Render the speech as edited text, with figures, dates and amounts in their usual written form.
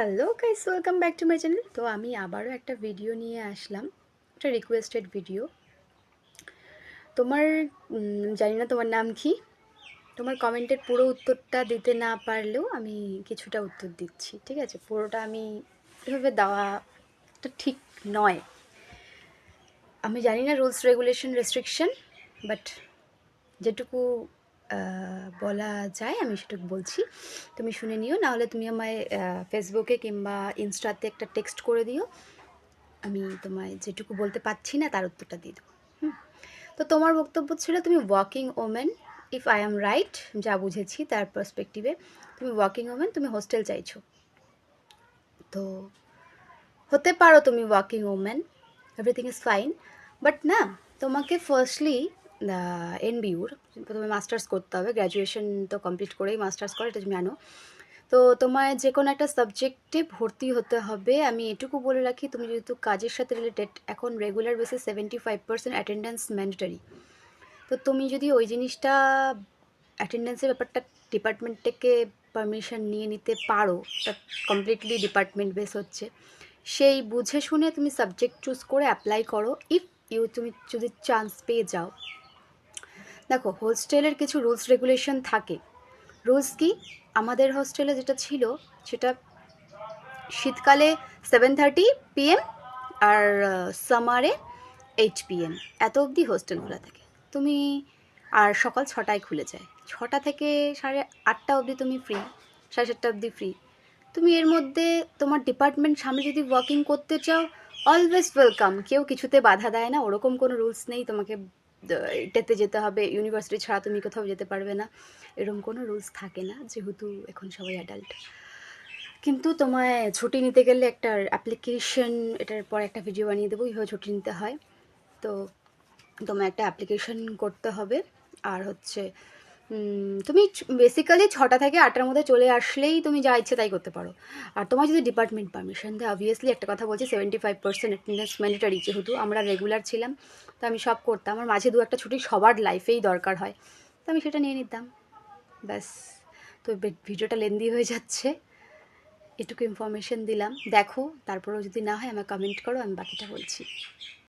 Hello guys, welcome back to my channel. তো আমি আবারও একটা ভিডিও নিয়ে আসলাম, একটা রিকোয়েস্টেড ভিডিও। তোমার জানি না তোমার নাম কি। তোমার কমেন্টের পুরো উত্তরটা দিতে না পারলেও আমি কিছুটা উত্তর দিচ্ছি, ঠিক আছে? পুরোটা আমি এভাবে দেওয়াটা ঠিক নয়। আমি জানি না রুলস, রেগুলেশন, রেস্ট্রিকশন, বাট যেটুকু বলা যায় আমি সেটুকু বলছি। তুমি শুনে নিও, নাহলে তুমি আমায় ফেসবুকে কিংবা ইনস্টাতে একটা টেক্সট করে দিও। আমি তোমায় যেটুকু বলতে পারছি না তার উত্তরটা দিয়ে দেবো। তো তোমার বক্তব্য ছিল তুমি working women, if I am right, যা বুঝেছি তার পার্সপেক্টিভে তুমি ওয়ার্কিং ওমেন, তুমি হোস্টেল চাইছো। তো হতে পারো তুমি working women, everything is fine, but না, তোমাকে ফার্স্টলি এনবিউর প্রথমে মাস্টার্স করতে হবে। গ্র্যাজুয়েশন তো কমপ্লিট করেই মাস্টার্স করে, এটা তুমি জানো। তো তোমায় যে কোনো একটা সাবজেক্টে ভর্তি হতে হবে। আমি এটুকু বলে রাখি, তুমি যেহেতু কাজের সাথে রিলেটেড, এখন রেগুলার বেসিস 75% অ্যাটেন্ডেন্স ম্যান্ডেটারি। তো তুমি যদি ওই জিনিসটা, অ্যাটেন্ডেন্সের ব্যাপারটা ডিপার্টমেন্ট থেকে পারমিশন নিয়ে নিতে পারো, তা কমপ্লিটলি ডিপার্টমেন্ট বেস হচ্ছে, সেই বুঝে শুনে তুমি সাবজেক্ট চুজ করে অ্যাপ্লাই করো। ইফ তুমি যদি চান্স পেয়ে যাও। দেখো, হোস্টেলের কিছু রুলস রেগুলেশন থাকে। রুলস কি? আমাদের হোস্টেলে যেটা ছিল সেটা শীতকালে 7:30 PM, আর সামারে 8 PM, এত অবধি হোস্টেল খোলা থাকে। তুমি, আর সকাল 6টায় খুলে যায়, 6টা থেকে 8:30 অবধি তুমি ফ্রি, 7:30 অবধি ফ্রি। তুমি এর মধ্যে তোমার ডিপার্টমেন্ট সামনে যদি ওয়ার্কিং করতে চাও, অলওয়েজ ওয়েলকাম, কেউ কিছুতে বাধা দেয় না। ওরকম কোনো রুলস নেই তোমাকে এটাতে যেতে হবে, ইউনিভার্সিটি ছাড়া তুমি কোথাও যেতে পারবে না, এরকম কোনো রুলস থাকে না, যেহেতু এখন সবাই অ্যাডাল্ট। কিন্তু তোমায় ছুটি নিতে গেলে একটা অ্যাপ্লিকেশন, এটার পর একটা ভিডিও বানিয়ে দেবো কীভাবে ছুটি নিতে হয়। তো তোমায় একটা অ্যাপ্লিকেশন করতে হবে। আর হচ্ছে তুমি বেসিক্যালি 6টা থেকে 8টার মধ্যে চলে আসলেই তুমি যা ইচ্ছে তাই করতে পারো। আর তোমার যদি ডিপার্টমেন্ট পারমিশন দেয়, অবভিয়াসলি একটা কথা বলছি, 75% অ্যাটেন্ডেন্স ম্যান্ডেটারি, যেহেতু আমরা রেগুলার ছিলাম, তো আমি সব করতাম। আমার মাঝে 2-1টা ছুটি সবার লাইফেই দরকার হয়, তো আমি সেটা নিয়ে নিতাম, ব্যাস। তো ভিডিওটা লেন্দি হয়ে যাচ্ছে, এটুকু ইনফরমেশন দিলাম। দেখো, তারপরেও যদি না হয় আমাকে কমেন্ট করো, আমি বাকিটা বলছি।